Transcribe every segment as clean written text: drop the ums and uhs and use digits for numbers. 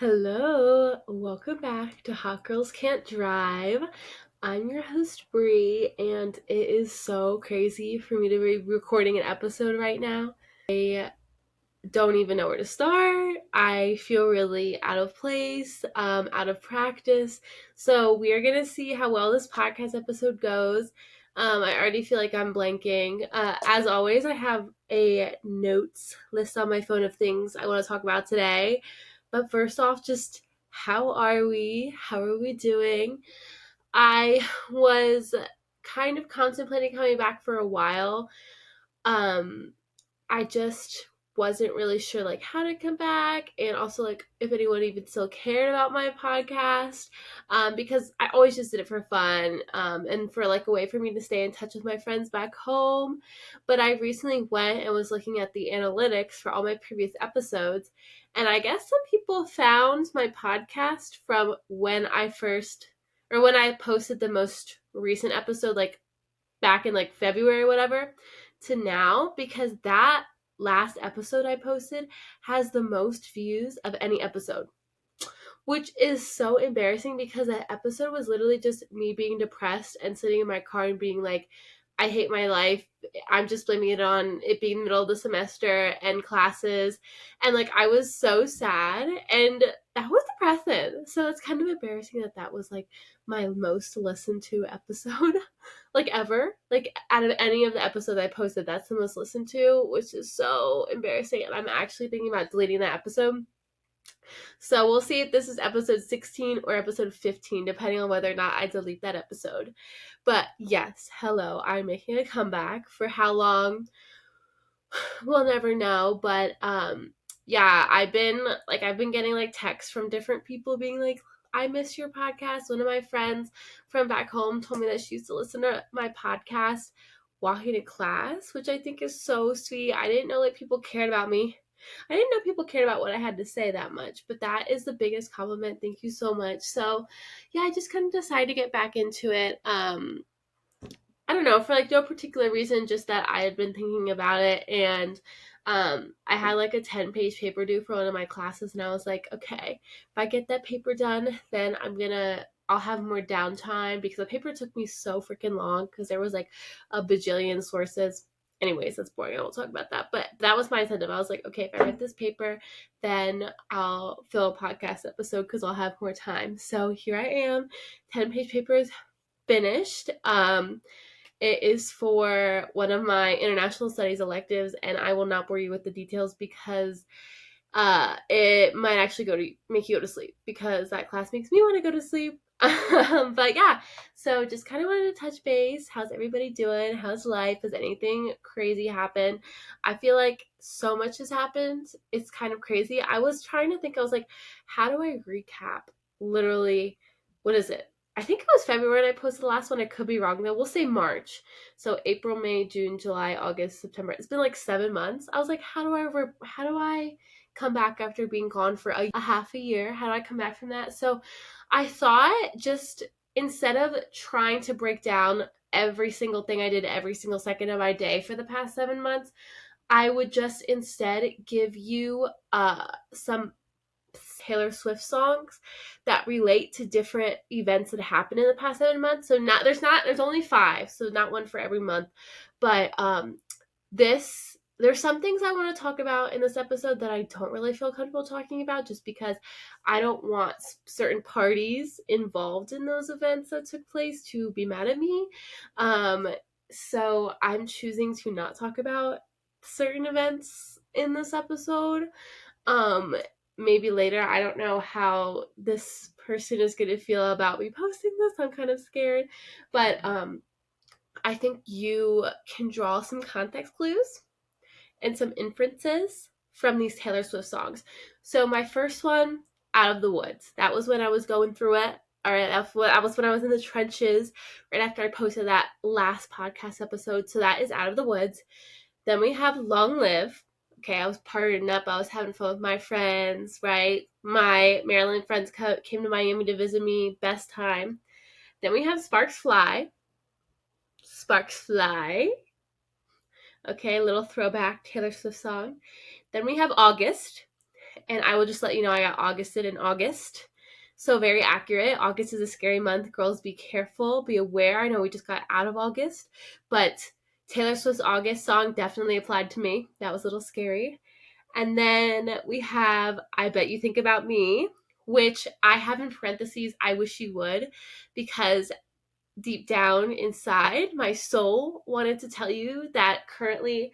Hello, welcome back to Hot Girls Can't Drive. I'm your host, Bree, and it is so crazy for me to be recording an episode right now. I don't even know where to start. I feel really out of place, out of practice. So we are going to see how well this podcast episode goes. I already feel like I'm blanking. As always, I have a notes list on my phone of things I want to talk about today. But first off, just how are we? How are we doing? I was kind of contemplating coming back for a while. Um, I just wasn't really sure like how to come back, and also like if anyone even still cared about my podcast, because I always just did it for fun, and for like a way for me to stay in touch with my friends back home. But I recently went and was looking at the analytics for all my previous episodes, and I guess some people found my podcast from when I posted the most recent episode, like back in like February or whatever, to now, because that last episode I posted has the most views of any episode, which is so embarrassing because that episode was literally just me being depressed and sitting in my car and being like, I hate my life. I'm just blaming it on it being the middle of the semester and classes. And like, I was so sad and that was depressing. So it's kind of embarrassing that that was like my most listened to episode, like ever. Like, out of any of the episodes I posted, that's the most listened to, which is so embarrassing. And I'm actually thinking about deleting that episode. So we'll see if this is episode 16 or episode 15, depending on whether or not I delete that episode. But yes, hello, I'm making a comeback. For how long? We'll never know. But yeah, I've been getting like texts from different people being like, I miss your podcast. One of my friends from back home told me that she used to listen to my podcast walking to class, which I think is so sweet. I didn't know like people cared about me. I didn't know people cared about what I had to say that much, but that is the biggest compliment. Thank you so much. So yeah, I just kind of decided to get back into it. I don't know, for like no particular reason, just that I had been thinking about it, and I had like a 10-page paper due for one of my classes, and I was like, okay, if I get that paper done, then I'll have more downtime, because the paper took me so freaking long because there was like a bajillion sources. Anyways, that's boring. I won't talk about that. But that was my incentive. I was like, okay, if I write this paper, then I'll fill a podcast episode because I'll have more time. So here I am, 10-page paper is finished. It is for one of my international studies electives, and I will not bore you with the details because it might actually make you go to sleep, because that class makes me want to go to sleep. But yeah, so just kind of wanted to touch base. How's everybody doing? How's life? Has anything crazy happened? I feel like so much has happened. It's kind of crazy. I was trying to think, I was like, how do I recap? Literally, what is it? I think it was February when I posted the last one. I could be wrong though. We'll say March. So April, May, June, July, August, September. It's been like 7 months. I was like, how do I come back after being gone for a half a year? How do I come back from that? So I thought, just instead of trying to break down every single thing I did every single second of my day for the past 7 months, I would just instead give you some Taylor Swift songs that relate to different events that happened in the past 7 months. So there's only 5, so not one for every month. But there's some things I want to talk about in this episode that I don't really feel comfortable talking about, just because I don't want certain parties involved in those events that took place to be mad at me. So I'm choosing to not talk about certain events in this episode. Um, Maybe later. I don't know how this person is going to feel about me posting this. I'm kind of scared. But I think you can draw some context clues and some inferences from these Taylor Swift songs. So my first one, Out of the Woods. That was when I was going through it. All right, that was when I was in the trenches right after I posted that last podcast episode. So that is Out of the Woods. Then we have Long Live. Okay, I was partying up. I was having fun with my friends, right? My Maryland friends came to Miami to visit me. Best time. Then we have Sparks Fly. Sparks Fly. Okay, a little throwback Taylor Swift song. Then we have August. And I will just let you know I got Augusted in August. So very accurate. August is a scary month. Girls, be careful, be aware. I know we just got out of August, but Taylor Swift's August song definitely applied to me. That was a little scary. And then we have I Bet You Think About Me, which I have in parentheses, I wish you would, because deep down inside, my soul wanted to tell you that currently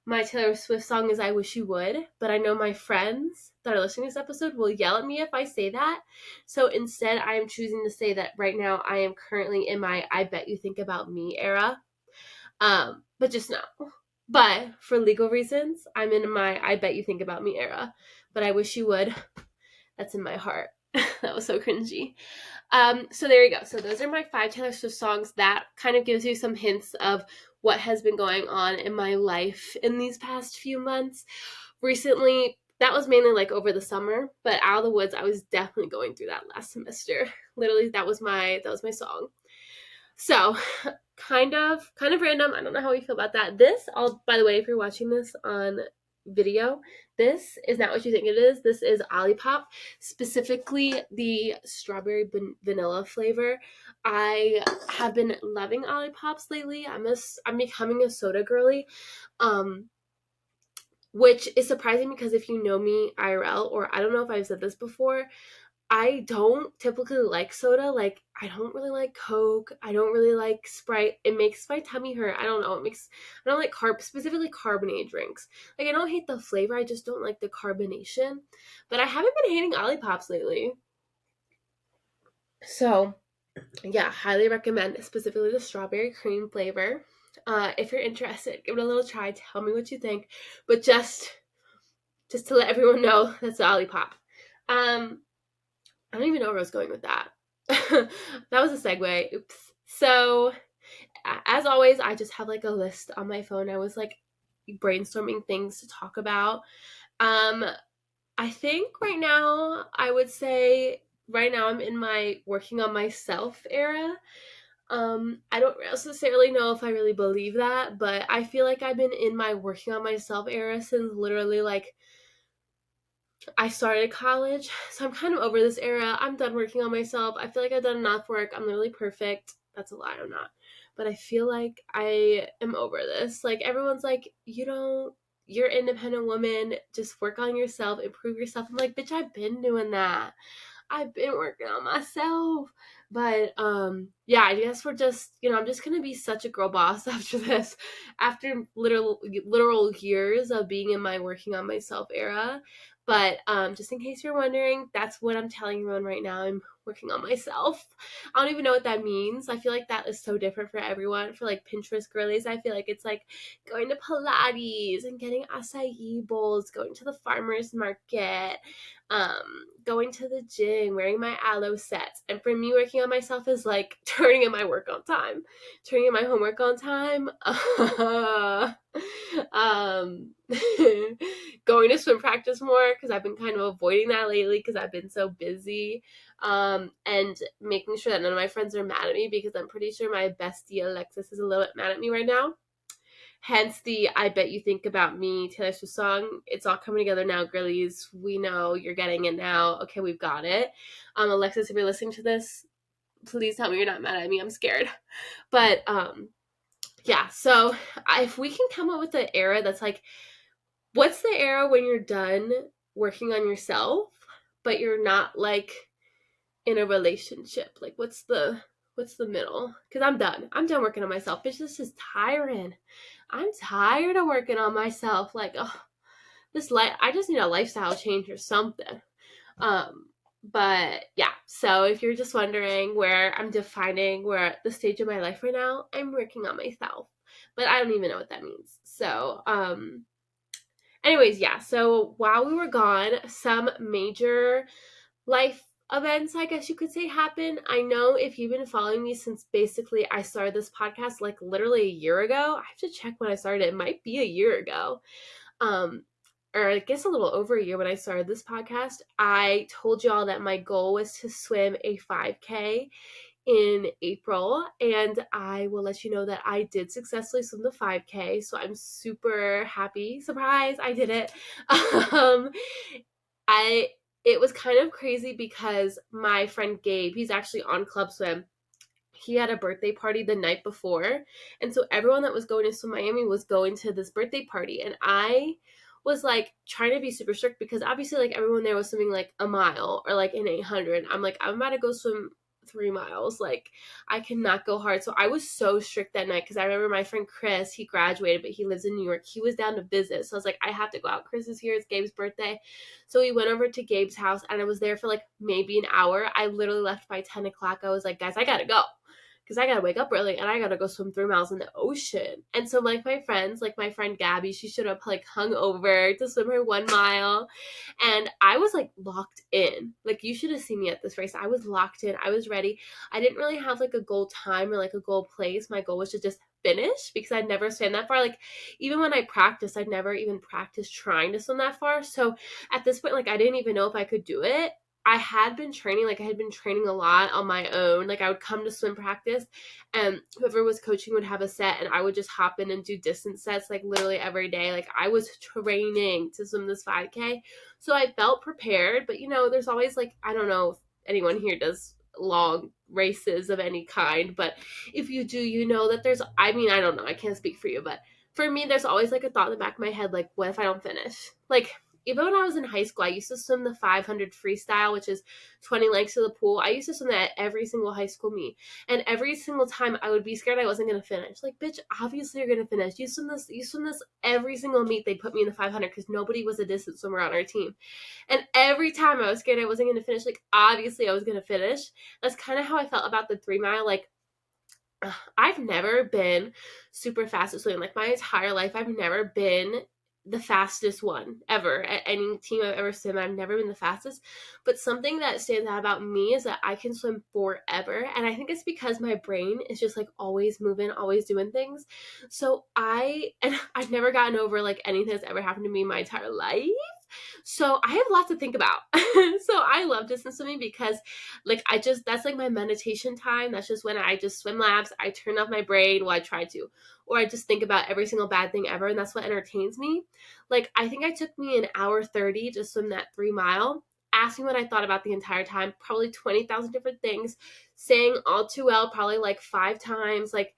my Taylor Swift song is I Wish You Would, but I know my friends that are listening to this episode will yell at me if I say that. So instead, I am choosing to say that right now I am currently in my I Bet You Think About Me era. But just know. But for legal reasons, I'm in my I Bet You Think About Me era. But I Wish You Would, that's in my heart. That was so cringy. So there you go. So those are my 5 Taylor Swift songs. That kind of gives you some hints of what has been going on in my life in these past few months. Recently, that was mainly like over the summer, but Out of the Woods, I was definitely going through that last semester. Literally, that was my song. So kind of random. I don't know how you feel about that. By the way, if you're watching this on video, this is not what you think it is. This is Olipop, specifically the strawberry vanilla flavor. I have been loving Olipops lately. I'm becoming a soda girly, which is surprising because if you know me IRL, or I don't know if I've said this before, I don't typically like soda. Like, I don't really like Coke. I don't really like Sprite. It makes my tummy hurt. I don't know. I don't like specifically carbonated drinks. Like, I don't hate the flavor. I just don't like the carbonation. But I haven't been hating Olipops lately. So, yeah, highly recommend, specifically the strawberry cream flavor. If you're interested, give it a little try. Tell me what you think. But just to let everyone know, that's the Olipop. I don't even know where I was going with that. That was a segue. Oops. So, as always, I just have like a list on my phone. I was like brainstorming things to talk about. I think right now, I would say right now I'm in my working on myself era. I don't necessarily know if I really believe that, but I feel like I've been in my working on myself era since literally like I started college, so I'm kind of over this era. I'm done working on myself. I feel like I've done enough work. I'm literally perfect. That's a lie, I'm not. But I feel like I am over this. Like, everyone's like, you're an independent woman. Just work on yourself, improve yourself. I'm like, bitch, I've been doing that. I've been working on myself. But yeah, I guess we're just, I'm just gonna be such a girl boss after this. After literal years of being in my working on myself era. But just in case you're wondering, that's what I'm telling everyone right now. I'm working on myself. I don't even know what that means. I feel like that is so different for everyone. For like Pinterest girlies, I feel like it's like going to Pilates and getting acai bowls, going to the farmer's market, going to the gym, wearing my aloe sets. And for me, working on myself is like turning in my work on time, turning in my homework on time, going to swim practice more because I've been kind of avoiding that lately because I've been so busy, and making sure that none of my friends are mad at me because I'm pretty sure my bestie Alexis is a little bit mad at me right now. Hence the I Bet You Think About Me Taylor Swift song. It's all coming together now, girlies. We know you're getting it now. Okay, we've got it. Alexis, if you're listening to this, please tell me you're not mad at me. I'm scared. But yeah, so if we can come up with an era that's like, what's the era when you're done working on yourself, but you're not like in a relationship? Like, what's the middle? Because I'm done working on myself. Bitch, this is tiring. I'm tired of working on myself. Like, oh, I just need a lifestyle change or something. But yeah, so if you're just wondering where I'm defining where the stage of my life right now, I'm working on myself. But I don't even know what that means. So, anyways, yeah, so while we were gone, some major life events, I guess you could say, happen. I know if you've been following me since basically I started this podcast like literally a year ago. I have to check when I started. It might be a year ago. Or I guess a little over a year when I started this podcast. I told y'all that my goal was to swim a 5K in April, and I will let you know that I did successfully swim the 5K, so I'm super happy. Surprise, I did it. it was kind of crazy because my friend Gabe, he's actually on Club Swim. He had a birthday party the night before. And so everyone that was going to Swim Miami was going to this birthday party. And I was like trying to be super strict because obviously like everyone there was swimming like a mile or like an 800. I'm like, I'm about to go swim 3 miles. Like I cannot go hard. So I was so strict that night because I remember my friend Chris, he graduated, but he lives in New York. He was down to visit. So I was like, I have to go out. Chris is here. It's Gabe's birthday. So we went over to Gabe's house and I was there for like maybe an hour. I literally left by 10 o'clock. I was like, guys, I got to go because I gotta wake up early and I gotta go swim 3 miles in the ocean. And so like my friends, like my friend Gabby, she showed up like hungover to swim her 1 mile. And I was like locked in. Like you should have seen me at this race. I was locked in. I was ready. I didn't really have like a goal time or like a goal place. My goal was to just finish because I'd never swam that far. Like even when I practiced, I'd never even practiced trying to swim that far. So at this point, like I didn't even know if I could do it. I had been training a lot on my own. Like I would come to swim practice and whoever was coaching would have a set and I would just hop in and do distance sets like literally every day. Like I was training to swim this 5K. So I felt prepared, but you know, there's always like, I don't know if anyone here does long races of any kind, but if you do, you know that there's, I mean, I don't know, I can't speak for you, but for me, there's always like a thought in the back of my head, like, what if I don't finish? Like, even when I was in high school, I used to swim the 500 freestyle, which is 20 lengths to the pool. I used to swim that at every single high school meet. And every single time I would be scared I wasn't going to finish. Like, bitch, obviously you're going to finish. You swim this every single meet. They put me in the 500 because nobody was a distance swimmer on our team. And every time I was scared I wasn't going to finish, like, obviously I was going to finish. That's kind of how I felt about the 3 mile. Like, I've never been super fast at swimming. Like, my entire life, I've never been the fastest one ever at any team I've ever swum. I've never been the fastest, but something that stands out about me is that I can swim forever. And I think it's because my brain is just like always moving, always doing things. So I've never gotten over like anything that's ever happened to me my entire life. So I have lots to think about. So I love distance swimming because like that's like my meditation time. That's just when I just swim laps. I turn off my brain. Well, I try to. Or I just think about every single bad thing ever. And that's what entertains me. Like I think it took me an hour 30 to swim that 3 mile. Ask me what I thought about the entire time. Probably 20,000 different things. Saying all too well probably like 5 times. Like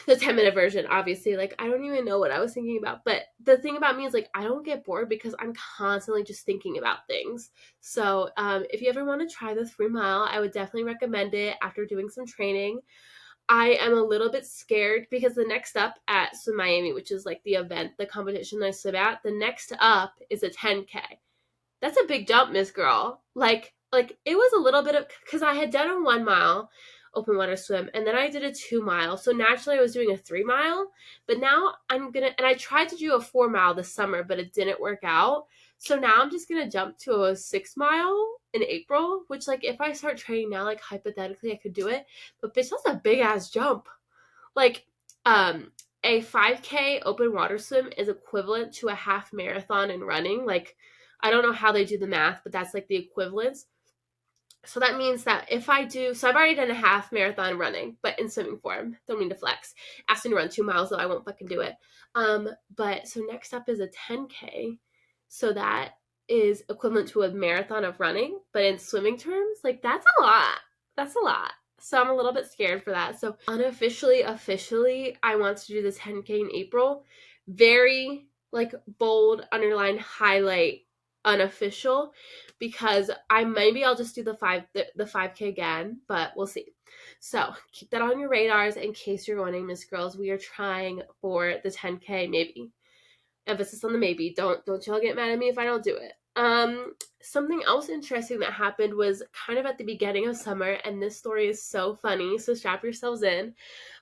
the 10-minute version, obviously. Like, I don't even know what I was thinking about. But the thing about me is, like, I don't get bored because I'm constantly just thinking about things. So if you ever want to try the 3 mile, I would definitely recommend it after doing some training. I am a little bit scared because the next up at Swim Miami, which is like the event, the competition I swim at, the next up is a 10K. That's a big jump, Miss Girl. Like it was a little bit of, because I had done a 1 mile open water swim and then I did a 2 mile. So naturally I was doing a 3 mile, but now and I tried to do a 4 mile this summer, but it didn't work out. So now I'm just going to jump to a 6 mile in April, which like if I start training now, like hypothetically I could do it, but bitch, that's a big ass jump. Like, a 5K open water swim is equivalent to a half marathon in running. Like, I don't know how they do the math, but that's like the equivalence. So that means that if I do, so I've already done a half marathon running, but in swimming form. Don't mean to flex. Ask me to run 2 miles, though I won't fucking do it. But so next up is a 10K. So that is equivalent to a marathon of running, but in swimming terms, like that's a lot. That's a lot. So I'm a little bit scared for that. So officially, I want to do the 10K in April. Very like bold, underline, highlight, unofficial, because I'll just do the 5K again, but we'll see. So keep that on your radars in case you're wondering, Miss Girls. We are trying for the 10K, maybe. Emphasis on the maybe. Don't y'all get mad at me if I don't do it. Something else interesting that happened was kind of at the beginning of summer, and this story is so funny, so strap yourselves in.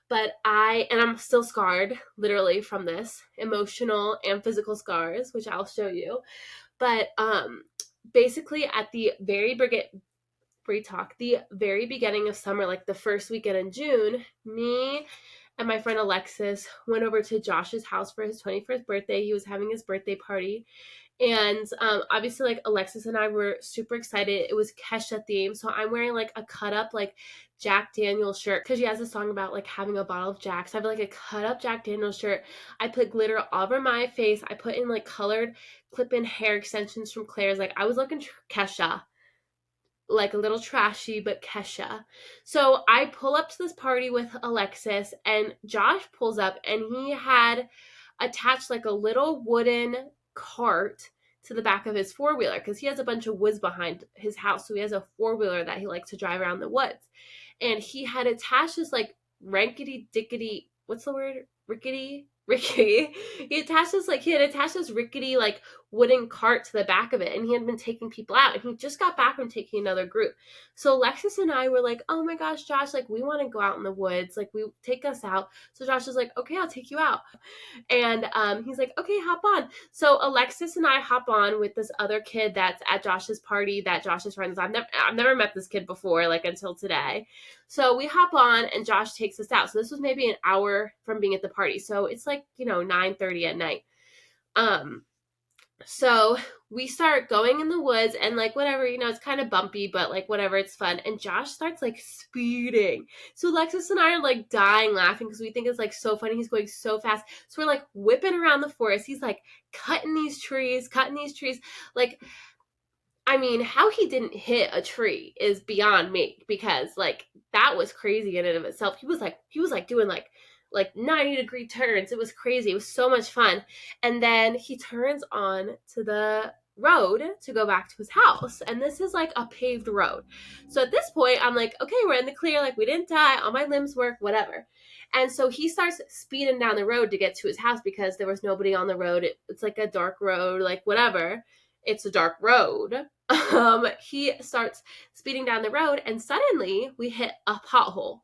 But I'm still scarred, literally, from this, emotional and physical scars, which I'll show you. But basically at the very beginning of summer, like the first weekend in June, me and my friend Alexis went over to Josh's house for his 21st birthday. He was having his birthday party. And obviously, like, Alexis and I were super excited. It was Kesha theme, so I'm wearing like a cut up like Jack Daniel's shirt because she has a song about like having a bottle of Jack. So I have like a cut up Jack Daniel's shirt. I put glitter all over my face. I put in like colored clip in hair extensions from Claire's. Like, I was looking Kesha, like a little trashy, but Kesha. So I pull up to this party with Alexis, and Josh pulls up, and he had attached like a little wooden cart to the back of his four-wheeler because he has a bunch of woods behind his house. So he has a four-wheeler that he likes to drive around the woods. And he had attached this like rankety dickety, what's the word? Rickety. He had attached this rickety like wooden cart to the back of it, and he had been taking people out, and he just got back from taking another group. So Alexis and I were like, oh my gosh, Josh, like, we want to go out in the woods, like, we take us out. So Josh was like, okay, I'll take you out. And he's like, okay, hop on. So Alexis and I hop on with this other kid that's at Josh's party that Josh's friends. I've never met this kid before, like, until today. So we hop on, and Josh takes us out. So this was maybe an hour from being at the party. So it's like, 9:30 at night. So we start going in the woods, and like, whatever, it's kind of bumpy, but like, whatever, it's fun. And Josh starts like speeding. So Alexis and I are like dying laughing because we think it's like so funny. He's going so fast. So we're like whipping around the forest. He's like cutting these trees. Like, I mean, how he didn't hit a tree is beyond me, because like, that was crazy in and of itself. He was like doing like 90-degree turns. It was crazy. It was so much fun. And then he turns on to the road to go back to his house. And this is like a paved road. So at this point, I'm like, okay, we're in the clear. Like, we didn't die. All my limbs work, whatever. And so he starts speeding down the road to get to his house because there was nobody on the road. It's like a dark road, like, whatever. It's a dark road. He starts speeding down the road, and suddenly we hit a pothole.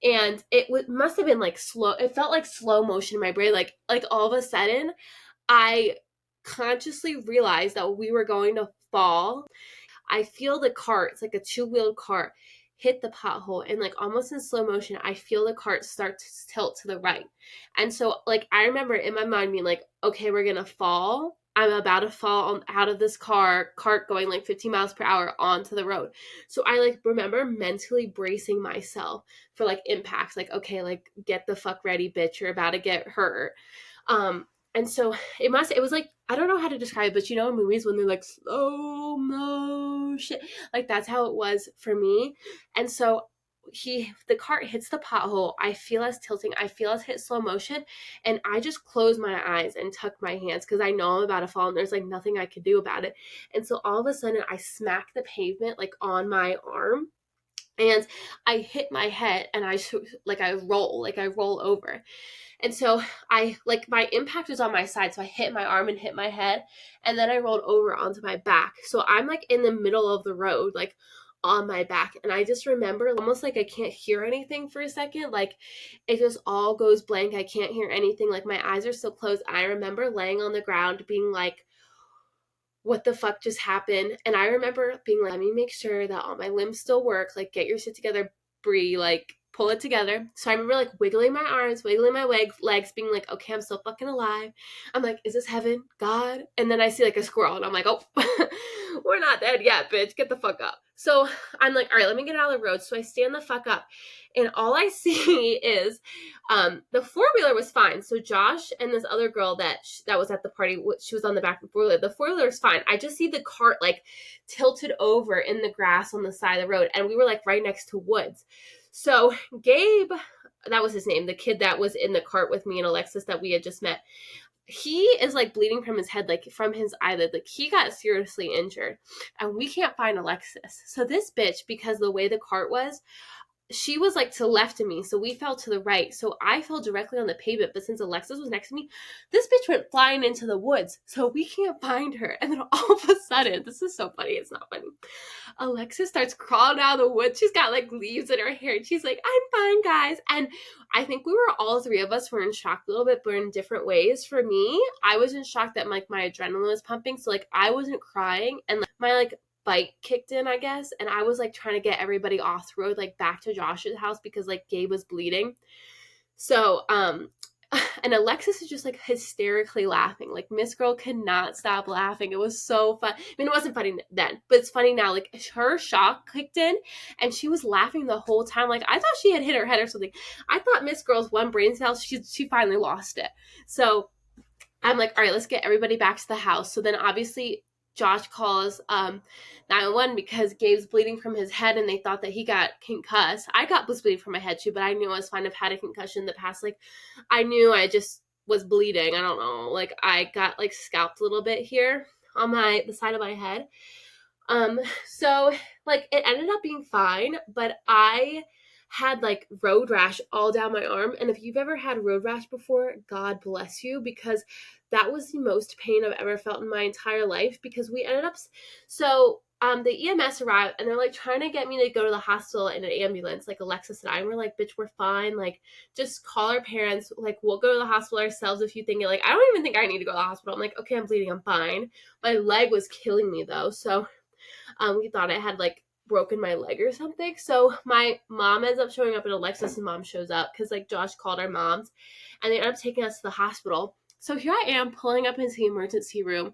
And it must have been like slow. It felt like slow motion in my brain. Like all of a sudden, I consciously realized that we were going to fall. I feel the cart, it's like a two-wheeled cart, hit the pothole, and like almost in slow motion, I feel the cart start to tilt to the right. And so like, I remember in my mind being like, okay, we're gonna fall. I'm about to fall out of this cart going like 15 miles per hour onto the road. So I like remember mentally bracing myself for like impacts. Like, okay, like, get the fuck ready, bitch. You're about to get hurt. And so it was like, I don't know how to describe it, but in movies when they're like slow motion, like, that's how it was for me. And so the cart hits the pothole. I feel us tilting. I feel us hit slow motion. And I just close my eyes and tuck my hands because I know I'm about to fall and there's like nothing I could do about it. And so all of a sudden I smack the pavement like on my arm, and I hit my head, and I roll over. And so my impact was on my side. So I hit my arm and hit my head, and then I rolled over onto my back. So I'm like in the middle of the road, like on my back. And I just remember almost like I can't hear anything for a second. Like, it just all goes blank. I can't hear anything. Like, my eyes are still closed. I remember laying on the ground being like, what the fuck just happened? And I remember being like, let me make sure that all my limbs still work. Like, get your shit together, Bree. Like, pull it together. So I remember like wiggling my arms, wiggling my legs, being like, okay, I'm still fucking alive. I'm like, is this heaven? God? And then I see like a squirrel, and I'm like, oh, we're not dead yet, bitch. Get the fuck up. So I'm like, all right, let me get out of the road. So I stand the fuck up, and all I see is the four-wheeler was fine. So Josh and this other girl that was at the party, she was on the back of the four-wheeler. The four-wheeler is fine. I just see the cart like tilted over in the grass on the side of the road, and we were like right next to woods. So Gabe, that was his name, the kid that was in the cart with me and Alexis that we had just met, he is like bleeding from his head, like from his eyelid. Like, he got seriously injured, and we can't find Alexis. So this bitch, because the way the cart was, she was like to the left of me, so we fell to the right. So I fell directly on the pavement, but since Alexis was next to me, this bitch went flying into the woods, so we can't find her. And then all of a sudden, this is so funny, it's not funny, Alexis starts crawling out of the woods. She's got like leaves in her hair, and she's like, I'm fine, guys. And I think all three of us were in shock a little bit, but in different ways. For me, I was in shock that like my adrenaline was pumping, so like I wasn't crying, and like my like bike kicked in, I guess, and I was like trying to get everybody off the road, like back to Josh's house, because like Gabe was bleeding. So And Alexis is just like hysterically laughing. Like Miss Girl could not stop laughing. It was so fun. I mean, it wasn't funny then, but it's funny now. Like her shock kicked in and she was laughing the whole time. Like I thought she had hit her head or something. I thought Miss Girl's one brain cell, she finally lost it. So I'm like, all right, let's get everybody back to the house. So then obviously Josh calls 911 because Gabe's bleeding from his head and they thought that he got concussed. I got bleeding from my head too, but I knew I was fine. I've had a concussion in the past. Like I knew I just was bleeding. I don't know. Like I got like scalped a little bit here on the side of my head. So like it ended up being fine, but I had like road rash all down my arm. And if you've ever had road rash before, God bless you, because that was the most pain I've ever felt in my entire life. Because we ended up, the EMS arrived and they're like trying to get me to go to the hospital in an ambulance. Like Alexis and I were like, bitch, we're fine. Like just call our parents. Like we'll go to the hospital ourselves if you think it. Like I don't even think I need to go to the hospital. I'm like, okay, I'm bleeding. I'm fine. My leg was killing me though. So we thought I had like broken my leg or something. So my mom ends up showing up and Alexis' mom shows up because like Josh called our moms and they end up taking us to the hospital. So here I am pulling up into the emergency room,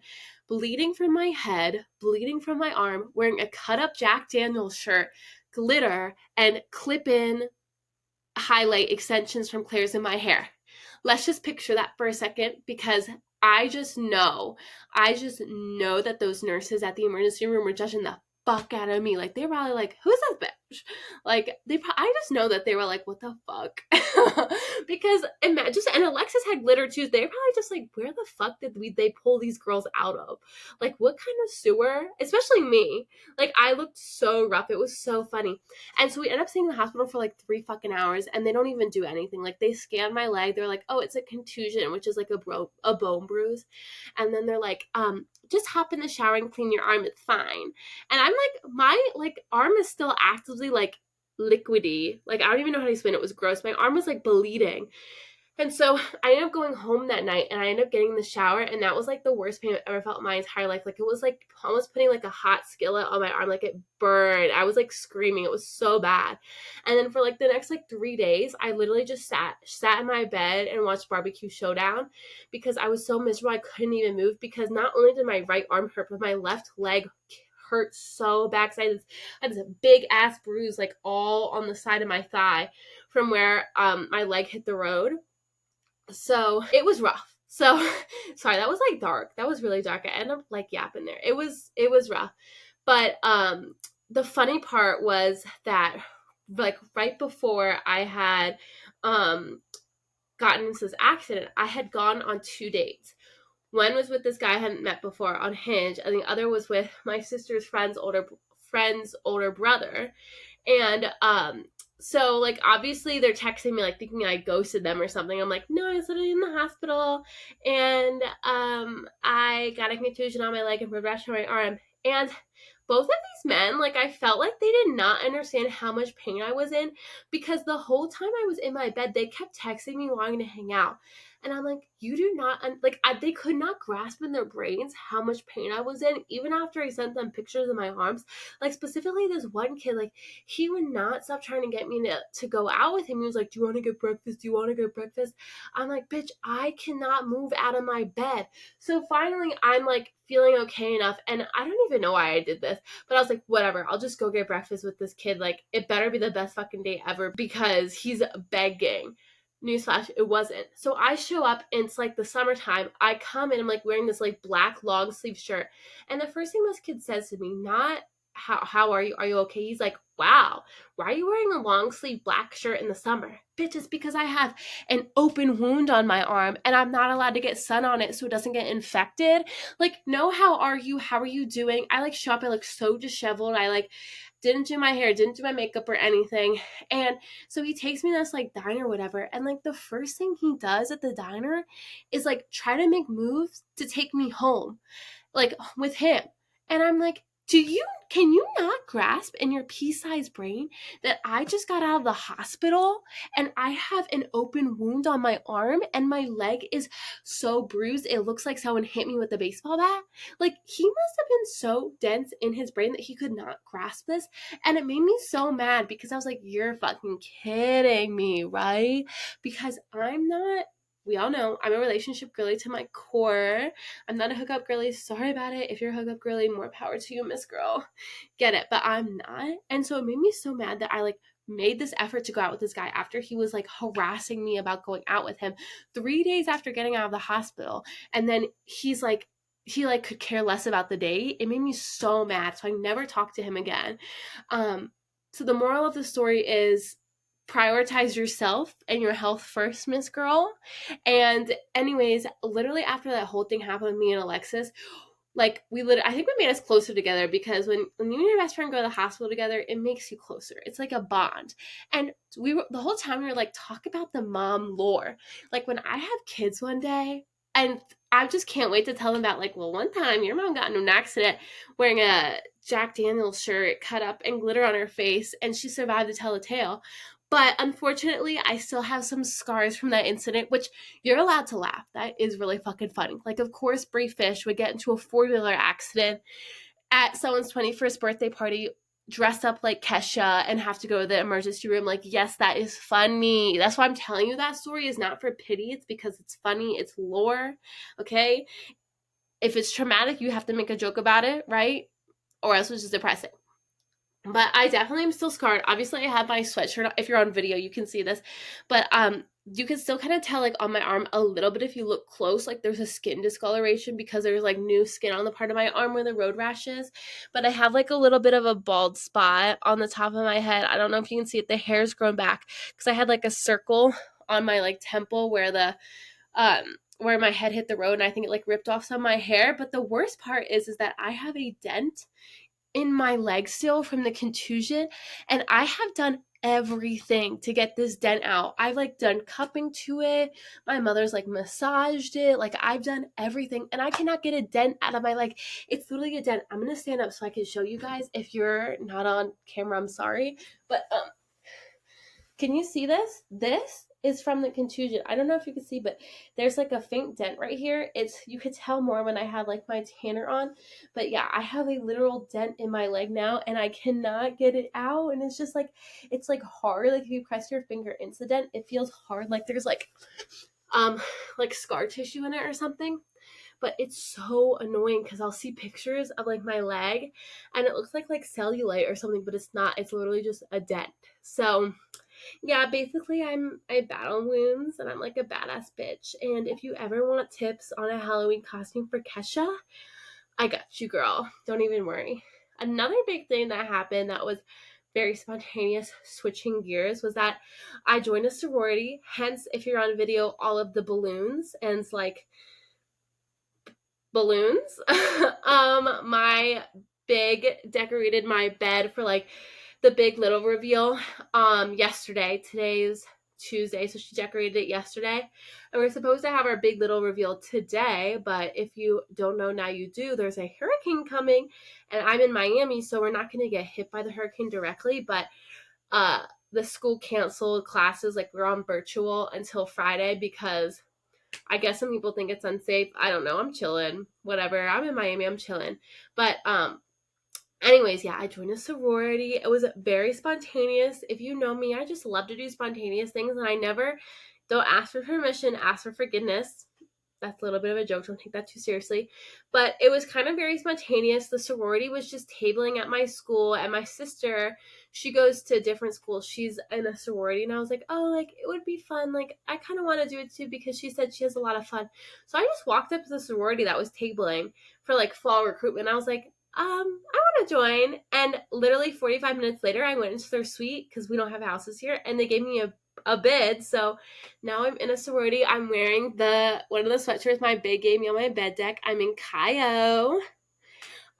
bleeding from my head, bleeding from my arm, wearing a cut up Jack Daniels shirt, glitter, and clip-in highlight extensions from Claire's in my hair. Let's just picture that for a second because I just know that those nurses at the emergency room were judging the fuck out of me. Like they were probably like, who's this bitch? Like I just know that they were like, what the fuck? Because and Alexis had glitter too. They were probably just like, where the fuck did they pull these girls out of? Like what kind of sewer? Especially me. Like I looked so rough. It was so funny. And so we end up staying in the hospital for like 3 fucking hours and they don't even do anything. Like they scan my leg. They're like, oh, it's a contusion, which is like a bone bruise. And then they're like, just hop in the shower and clean your arm. It's fine. And I'm like, my like arm is still actively like liquidy. Like I don't even know how to explain it. It was gross. My arm was like bleeding. And so I ended up going home that night and I ended up getting in the shower and that was like the worst pain I've ever felt in my entire life. Like it was like almost putting like a hot skillet on my arm, like it burned. I was like screaming. It was so bad. And then for like the next like 3 days, I literally just sat in my bed and watched Barbecue Showdown because I was so miserable I couldn't even move because not only did my right arm hurt, but my left leg hurt so bad because I had this big ass bruise like all on the side of my thigh from where my leg hit the road. So it was rough. So sorry, that was like dark. That was really dark. I ended up like yapping there. It was rough. But the funny part was that like right before I had gotten into this accident, I had gone on 2 dates. One was with this guy I hadn't met before on Hinge, and the other was with my sister's friend's older brother. And so like obviously they're texting me like thinking I ghosted them or something. I'm like, no, I was literally in the hospital and I got a contusion on my leg and progression on my arm. And both of these men, like I felt like they did not understand how much pain I was in because the whole time I was in my bed, they kept texting me wanting to hang out. And I'm like, you do not, they could not grasp in their brains how much pain I was in, even after I sent them pictures of my arms. Like, specifically, this one kid, like, he would not stop trying to get me to go out with him. He was like, do you want to get breakfast? Do you want to get breakfast? I'm like, bitch, I cannot move out of my bed. So finally, I'm, like, feeling okay enough. And I don't even know why I did this, but I was like, whatever, I'll just go get breakfast with this kid. Like, it better be the best fucking day ever because he's begging. Newsflash, it wasn't. So I show up and it's like the summertime. I come and I'm like wearing this like black long sleeve shirt. And the first thing this kid says to me, not how are you? Are you okay? He's like, wow, why are you wearing a long sleeve black shirt in the summer? Bitch, it's because I have an open wound on my arm and I'm not allowed to get sun on it so it doesn't get infected. Like, no, how are you? How are you doing? I like show up, I look so disheveled. I like didn't do my hair, didn't do my makeup or anything. And so he takes me to this like diner or whatever. And like the first thing he does at the diner is like try to make moves to take me home, like with him. And I'm like, can you not grasp in your pea-sized brain that I just got out of the hospital and I have an open wound on my arm and my leg is so bruised it looks like someone hit me with a baseball bat? Like, he must have been so dense in his brain that he could not grasp this. And it made me so mad because I was like, you're fucking kidding me, right? Because I'm not we all know I'm a relationship girly to my core. I'm not a hookup girly. Sorry about it. If you're a hookup girly, more power to you, Miss Girl. Get it. But I'm not. And so it made me so mad that I like made this effort to go out with this guy after he was like harassing me about going out with him 3 days after getting out of the hospital. And then he like could care less about the date. It made me so mad. So I never talked to him again. So the moral of the story is prioritize yourself and your health first, Miss Girl. And anyways, literally after that whole thing happened with me and Alexis, like I think we made us closer together, because when you and your best friend go to the hospital together, it makes you closer. It's like a bond. And the whole time we were like, talk about the mom lore. Like when I have kids one day, and I just can't wait to tell them about, like, well, one time your mom got in an accident wearing a Jack Daniels shirt, cut up and glitter on her face, and she survived to tell the tale. But unfortunately, I still have some scars from that incident, which you're allowed to laugh. That is really fucking funny. Like, of course, Bree Fish would get into a 4-wheeler accident at someone's 21st birthday party, dress up like Kesha, and have to go to the emergency room. Like, yes, that is funny. That's why I'm telling you that story is not for pity. It's because it's funny. It's lore, okay? If it's traumatic, you have to make a joke about it, right? Or else it's just depressing. But I definitely am still scarred. Obviously, I have my sweatshirt. If you're on video, you can see this. But you can still kind of tell, like, on my arm a little bit if you look close. Like, there's a skin discoloration because there's, like, new skin on the part of my arm where the road rash is. But I have, like, a little bit of a bald spot on the top of my head. I don't know if you can see it. The hair's grown back because I had, like, a circle on my, like, temple where where my head hit the road, and I think it, like, ripped off some of my hair. But the worst part is that I have a dent in my leg still from the contusion, and I have done everything to get this dent out. I've, like, done cupping to it. My mother's, like, massaged it. Like, I've done everything, and I cannot get a dent out of my leg. It's literally a dent. I'm gonna stand up so I can show you guys. If you're not on camera, I'm sorry, but can you see this? This is from the contusion. I don't know if you can see, but there's, like, a faint dent right here. You could tell more when I had, like, my tanner on. But yeah, I have a literal dent in my leg now, and I cannot get it out. And it's just like, it's like hard. Like, if you press your finger into the dent, it feels hard. Like there's like scar tissue in it or something. But it's so annoying because I'll see pictures of, like, my leg and it looks like cellulite or something, but it's not. It's literally just a dent. So yeah, basically I battle wounds and I'm like a badass bitch. And if you ever want tips on a Halloween costume for Kesha, I got you, girl. Don't even worry. Another big thing that happened that was very spontaneous, switching gears, was that I joined a sorority. Hence, if you're on video, all of the balloons and it's like balloons. My big decorated my bed for, like, the big little reveal yesterday. Today's Tuesday, so she decorated it yesterday, and we're supposed to have our big little reveal today. But if you don't know, now you do. There's a hurricane coming, and I'm in Miami, so we're not going to get hit by the hurricane directly, but the school canceled classes. Like, we're on virtual until Friday because I guess some people think it's unsafe. I don't know. I'm chilling. Whatever. I'm in Miami. I'm chilling. But anyways, yeah, I joined a sorority. It was very spontaneous. If you know me, I just love to do spontaneous things, and I never don't ask for permission, ask for forgiveness. That's a little bit of a joke. Don't take that too seriously. But it was kind of very spontaneous. The sorority was just tabling at my school, and my sister, she goes to a different school. She's in a sorority, and I was like, oh, like, it would be fun. Like, I kind of want to do it too because she said she has a lot of fun. So I just walked up to the sorority that was tabling for, like, fall recruitment. I was like, I want to join. And literally 45 minutes later, I went into their suite because we don't have houses here, and they gave me a bid. So now I'm in a sorority. I'm wearing one of the sweatshirts my bid gave me on my bed deck. I'm in Cayo.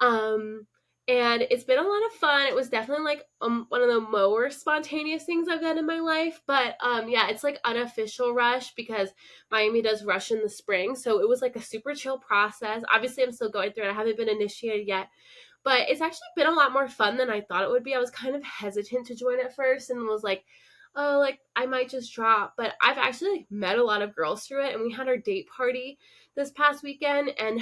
And it's been a lot of fun. It was definitely, like, one of the more spontaneous things I've done in my life. But yeah, it's like unofficial rush because Miami does rush in the spring. So it was like a super chill process. Obviously, I'm still going through it. I haven't been initiated yet. But it's actually been a lot more fun than I thought it would be. I was kind of hesitant to join at first and was like, oh, like, I might just drop. But I've actually, like, met a lot of girls through it, and we had our date party this past weekend, and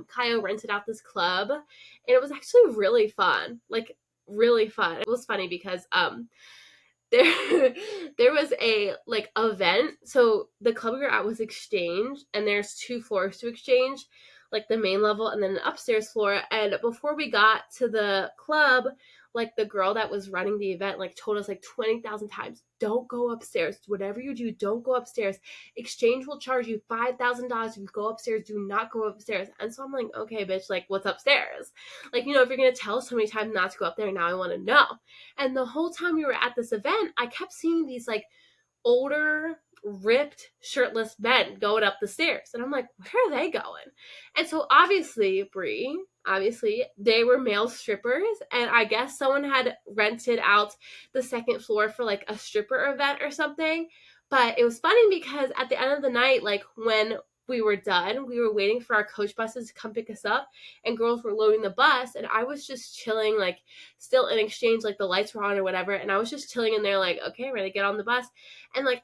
Kyle rented out this club, and it was actually really fun. Like, really fun. It was funny because there was a like event. So the club we were at was Exchange, and there's 2 floors to Exchange, like the main level and then an upstairs floor. And before we got to the club, like the girl that was running the event like told us like 20,000 times, don't go upstairs. Whatever you do, don't go upstairs. Exchange will charge you $5,000 if you go upstairs. Do not go upstairs. And so I'm like, okay, bitch, like what's upstairs? Like, you know, if you're gonna tell so many times not to go up there, now I want to know. And the whole time we were at this event, I kept seeing these like older, ripped, shirtless men going up the stairs. And I'm like, where are they going? And so obviously, Bree, they were male strippers. And I guess someone had rented out the second floor for like a stripper event or something. But it was funny because at the end of the night, like when we were done, we were waiting for our coach buses to come pick us up, and girls were loading the bus, and I was just chilling, like still in Exchange, like the lights were on or whatever, and I was just chilling in there like, okay, ready to get on the bus. And like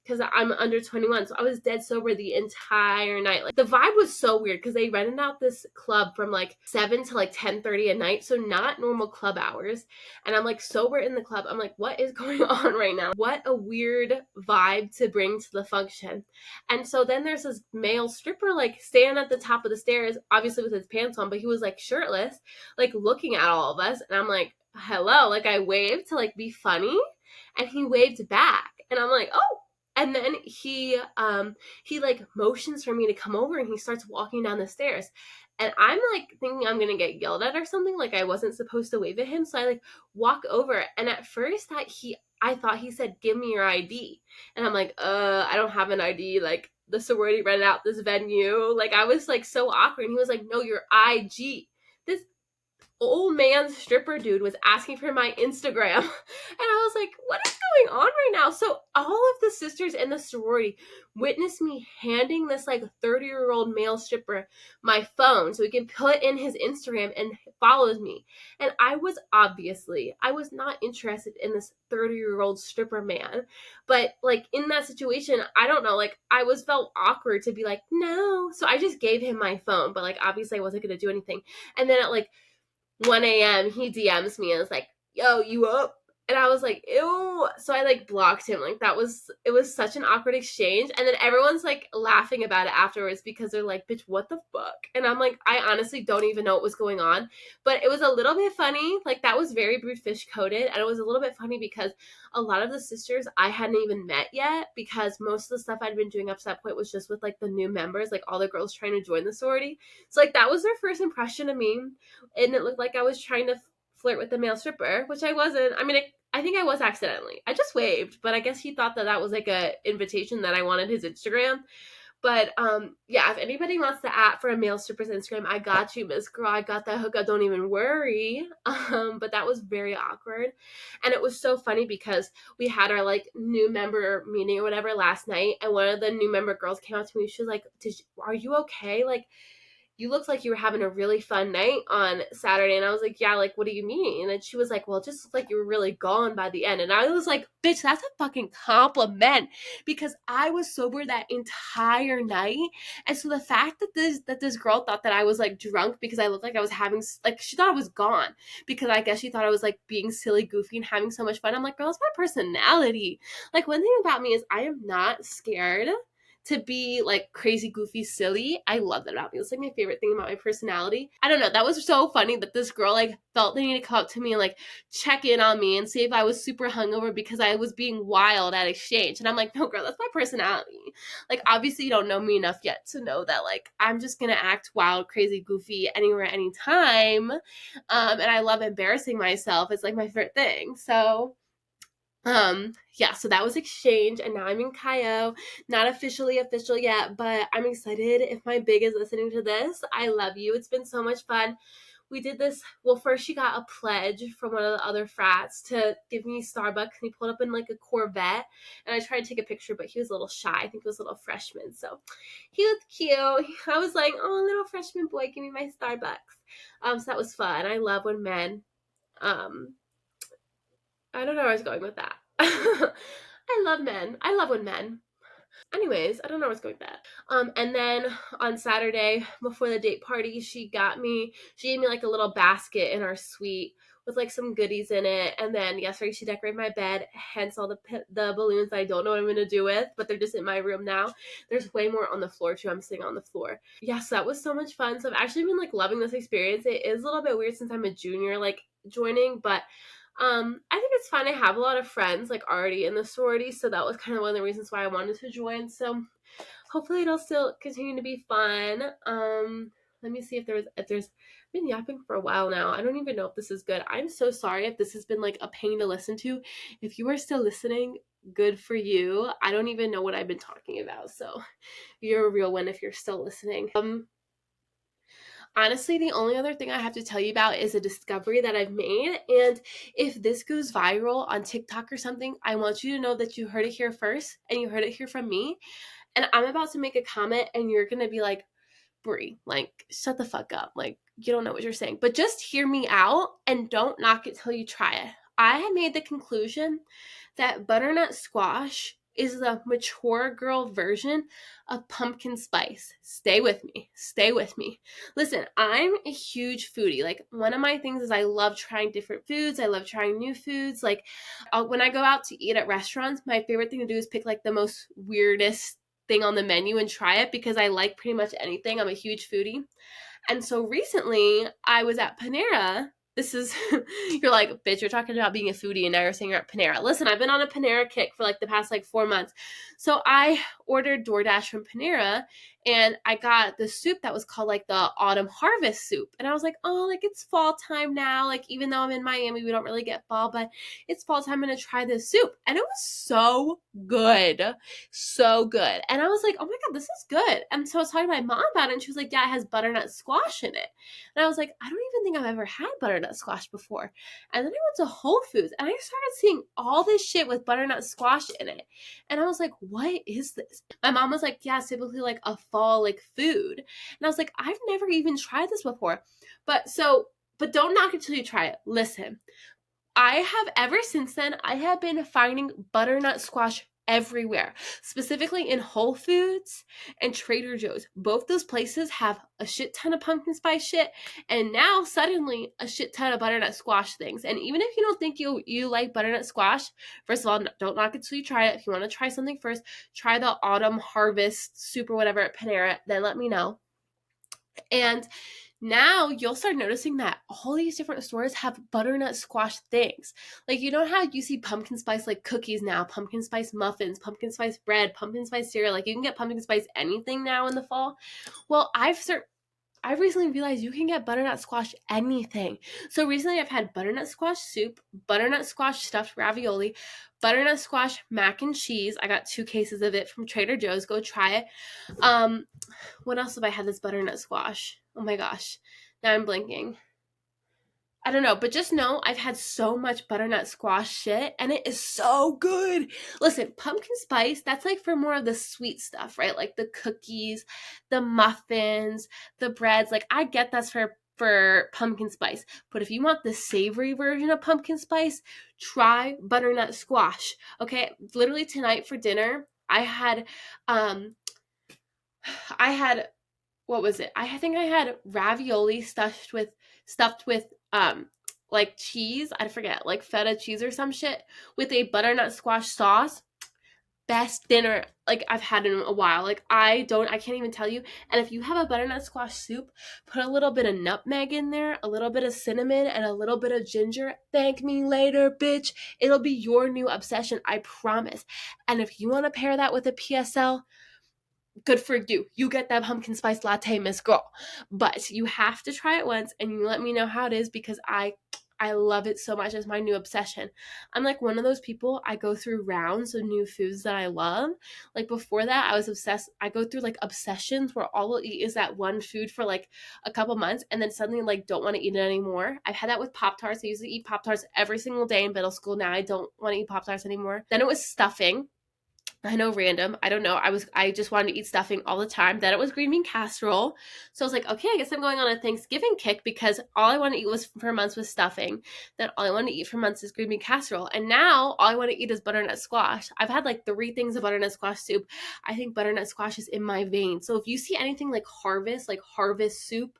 because I'm under 21, so I was dead sober the entire night. Like the vibe was so weird because they rented out this club from like 7 to like 10:30 at night, so not normal club hours. And I'm like sober in the club. I'm like, what is going on right now? What a weird vibe to bring to the function. And so then there's this male stripper like standing at the top of the stairs, obviously with his pants on, but he was like shirtless, like looking at all of us. And I'm like, hello. Like I waved to like be funny, and he waved back. And I'm like, oh. And then he like motions for me to come over, and he starts walking down the stairs. And I'm like thinking I'm gonna get yelled at or something, like I wasn't supposed to wave at him. So I like walk over, and at first I thought he said, give me your ID. And I'm like, I don't have an ID. Like the sorority rented out this venue. Like I was like so awkward. And he was like, no, your IG. This old man stripper dude was asking for my Instagram. And I was like, what is going on right now? So all of the sisters in the sorority witnessed me handing this like 30-year-old male stripper my phone so he can put in his Instagram and follows me. And I was not interested in this 30-year-old stripper man. But like in that situation, I don't know, like I felt awkward to be like, no. So I just gave him my phone, but like obviously I wasn't going to do anything. And then at like 1 a.m. he DMs me and was like, yo, you up? And I was like, ew. So I like blocked him. Like it was such an awkward exchange. And then everyone's like laughing about it afterwards because they're like, bitch, what the fuck? And I'm like, I honestly don't even know what was going on. But it was a little bit funny. Like that was very fish coded. And it was a little bit funny because a lot of the sisters I hadn't even met yet, because most of the stuff I'd been doing up to that point was just with like the new members, like all the girls trying to join the sorority. So like that was their first impression of me. And it looked like I was trying to flirt with the male stripper, which I wasn't. I mean, I think I was accidentally. I just waved, but I guess he thought that was like a invitation that I wanted his Instagram. But yeah, if anybody wants to add for a male stripper's Instagram, I got you, Miss Girl. I got that hookup. Don't even worry. But that was very awkward, and it was so funny because we had our like new member meeting or whatever last night, and one of the new member girls came up to me. She was like, "Are you okay? Like, you looked like you were having a really fun night on Saturday." And I was like, yeah, like, what do you mean? And she was like, well, it just looked like you were really gone by the end. And I was like, bitch, that's a fucking compliment, because I was sober that entire night. And so the fact that this girl thought that I was like drunk because I looked like I was having, like, she thought I was gone because I guess she thought I was like being silly, goofy, and having so much fun. I'm like, girl, it's my personality. Like, one thing about me is I am not scared to be like crazy, goofy, silly. I love that about me. It's like my favorite thing about my personality. I don't know. That was so funny that this girl like felt the need to come up to me and like check in on me and see if I was super hungover because I was being wild at Exchange. And I'm like, no, girl, that's my personality. Like, obviously you don't know me enough yet to know that like I'm just gonna act wild, crazy, goofy anywhere, anytime. And I love embarrassing myself. It's like my favorite thing. So yeah, so that was Exchange, and now I'm in Cayo. Not officially official yet, but I'm excited if my big is listening to this. I love you. It's been so much fun. We did this, well, first she got a pledge from one of the other frats to give me Starbucks, and he pulled up in like a Corvette, and I tried to take a picture, but he was a little shy. I think he was a little freshman, so he was cute. I was like, oh, little freshman boy, give me my Starbucks. So that was fun. I love when men, I don't know where I was going with that. I love men. I love when men Anyways, I don't know where it's going with that. And then on Saturday before the date party, she gave me like a little basket in our suite with like some goodies in it. And then yesterday she decorated my bed, hence all the balloons that I don't know what I'm gonna do with, but they're just in my room now. There's way more on the floor too. I'm sitting on the floor. Yeah, so that was so much fun. So I've actually been like loving this experience. It is a little bit weird since I'm a junior, like joining, but I think it's fun. I have a lot of friends like already in the sorority, so that was kind of one of the reasons why I wanted to join. So hopefully it'll still continue to be fun. Let me see if there's I've been yapping for a while now. I don't even know if this is good. I'm so sorry if this has been like a pain to listen to. If you are still listening, good for you. I don't even know what I've been talking about, so you're a real one if you're still listening. Honestly, the only other thing I have to tell you about is a discovery that I've made. And if this goes viral on TikTok or something, I want you to know that you heard it here first and you heard it here from me. And I'm about to make a comment and you're going to be like, Bree, like, shut the fuck up. Like, you don't know what you're saying. But just hear me out and don't knock it till you try it. I have made the conclusion that butternut squash is the mature girl version of pumpkin spice. Stay with me. Stay with me. Listen, I'm a huge foodie. Like, one of my things is I love trying different foods. I love trying new foods. Like, when I go out to eat at restaurants, my favorite thing to do is pick like the most weirdest thing on the menu and try it because I like pretty much anything. I'm a huge foodie. And so recently I was at Panera. This is, you're like, bitch, you're talking about being a foodie and now you're saying you're at Panera. Listen, I've been on a Panera kick for like the past like 4 months. So I ordered DoorDash from Panera and I got the soup that was called like the Autumn Harvest soup. And I was like, oh, like it's fall time now. Like even though I'm in Miami, we don't really get fall, but it's fall time. I'm going to try this soup. And it was so good. So good. And I was like, oh my God, this is good. And so I was talking to my mom about it and she was like, yeah, it has butternut squash in it. And I was like, I don't even think I've ever had butternut squash before. And then I went to Whole Foods and I started seeing all this shit with butternut squash in it. And I was like, what is this? My mom was like, yeah, it's typically like a fall like food. And I was like, I've never even tried this before. But don't knock it till you try it. Listen, I have ever since then, I have been finding butternut squash everywhere, specifically in Whole Foods and Trader Joe's. Both those places have a shit ton of pumpkin spice shit, and now suddenly a shit ton of butternut squash things. And even if you don't think you like butternut squash, first of all, don't knock it till you try it. If you want to try something first, try the Autumn Harvest soup or whatever at Panera, then let me know. And now you'll start noticing that all these different stores have butternut squash things. Like, you know how you see pumpkin spice like cookies now, pumpkin spice muffins, pumpkin spice bread, pumpkin spice cereal. Like, you can get pumpkin spice anything now in the fall. Well, I've recently realized you can get butternut squash anything. So recently I've had butternut squash soup, butternut squash stuffed ravioli, butternut squash mac and cheese. I got 2 cases of it from Trader Joe's. Go try it. What else have I had this butternut squash? Oh my gosh. Now I'm blinking. I don't know, but just know I've had so much butternut squash shit and it is so good. Listen, pumpkin spice, that's like for more of the sweet stuff, right? Like the cookies, the muffins, the breads. Like I get that's for pumpkin spice. But if you want the savory version of pumpkin spice, try butternut squash. Okay? Literally tonight for dinner, I had what was it? I think I had ravioli stuffed with like cheese, I forget, like feta cheese or some shit with a butternut squash sauce. Best dinner like I've had in a while. Like I can't even tell you. And if you have a butternut squash soup, put a little bit of nutmeg in there, a little bit of cinnamon, and a little bit of ginger. Thank me later, bitch. It'll be your new obsession, I promise. And if you want to pair that with a PSL, good for you. You get that pumpkin spice latte, Miss Girl. But you have to try it once and you let me know how it is because I love it so much. It's my new obsession. I'm like one of those people, I go through rounds of new foods that I love. Like before that, I was obsessed. I go through like obsessions where all I'll eat is that one food for like a couple months and then suddenly like don't want to eat it anymore. I've had that with Pop-Tarts. I used to eat Pop-Tarts every single day in middle school. Now I don't want to eat Pop-Tarts anymore. Then it was stuffing. I know, random. I don't know. I just wanted to eat stuffing all the time. Then it was green bean casserole. So I was like, okay, I guess I'm going on a Thanksgiving kick because all I want to eat was for months was stuffing. Then all I want to eat for months is green bean casserole. And now all I want to eat is butternut squash. I've had like 3 things of butternut squash soup. I think butternut squash is in my veins. So if you see anything like harvest soup,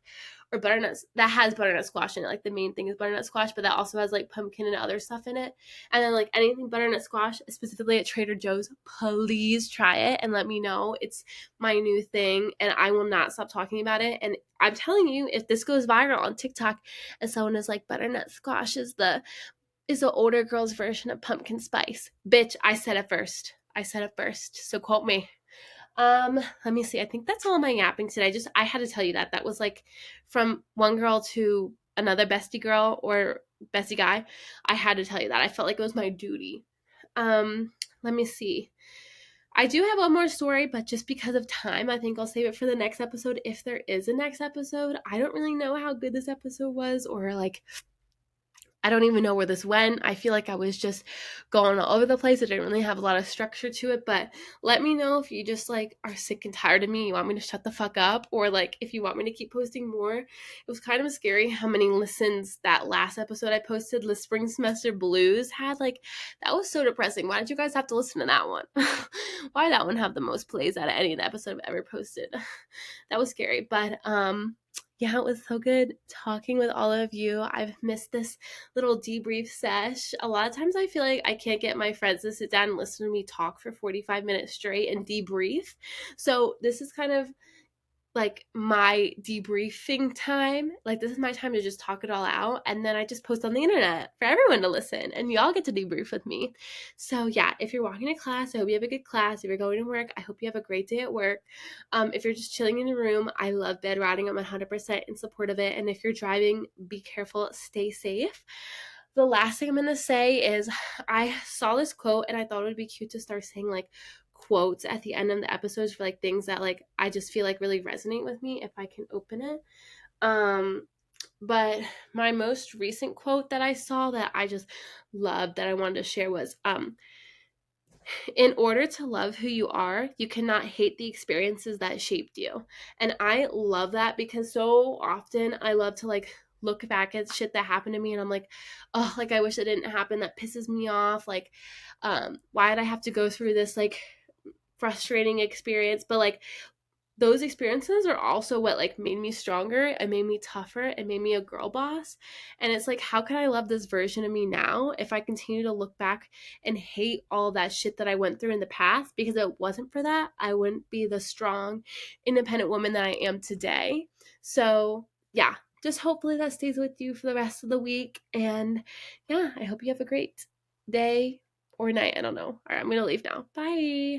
or butternut that has butternut squash in it, like the main thing is butternut squash, but that also has like pumpkin and other stuff in it. And then like anything butternut squash, specifically at Trader Joe's, please try it and let me know. It's my new thing and I will not stop talking about it. And I'm telling you, if this goes viral on TikTok and someone is like, butternut squash is the older girl's version of pumpkin spice, bitch, I said it first. So quote me. Let me see. I think that's all my yapping today. I had to tell you that. That was like from one girl to another bestie girl or bestie guy. I had to tell you that. I felt like it was my duty. Let me see. I do have one more story, but just because of time, I think I'll save it for the next episode if there is a next episode. I don't really know how good this episode was, or like I don't even know where this went. I feel like I was just going all over the place. I didn't really have a lot of structure to it, but let me know if you just like are sick and tired of me. You want me to shut the fuck up, or like if you want me to keep posting more. It was kind of scary how many listens that last episode I posted, the Spring Semester Blues, had. Like, that was so depressing. Why did you guys have to listen to that one? Why did that one have the most plays out of any of the episode I've ever posted? That was scary, but yeah, it was so good talking with all of you. I've missed this little debrief sesh. A lot of times I feel like I can't get my friends to sit down and listen to me talk for 45 minutes straight and debrief. So this is kind of like my debriefing time. Like, this is my time to just talk it all out, and then I just post on the internet for everyone to listen, and y'all get to debrief with me. So yeah, if you're walking to class, I hope you have a good class. If you're going to work, I hope you have a great day at work. If you're just chilling in your room, I love bed riding. I'm 100% in support of it. And if you're driving, be careful, stay safe. The last thing I'm going to say is I saw this quote and I thought it would be cute to start saying like quotes at the end of the episodes for like things that like I just feel like really resonate with me if I can open it. But my most recent quote that I saw that I just loved that I wanted to share was in order to love who you are, you cannot hate the experiences that shaped you. And I love that because so often I love to like look back at shit that happened to me and I'm like, oh, like I wish it didn't happen. That pisses me off. Like, why did I have to go through this like frustrating experience? But like those experiences are also what like made me stronger and made me tougher and made me a girl boss. And it's like, how can I love this version of me now if I continue to look back and hate all that shit that I went through in the past? Because if it wasn't for that, I wouldn't be the strong, independent woman that I am today. So yeah, just hopefully that stays with you for the rest of the week. And yeah, I hope you have a great day or night. I don't know. All right, I'm gonna leave now. Bye.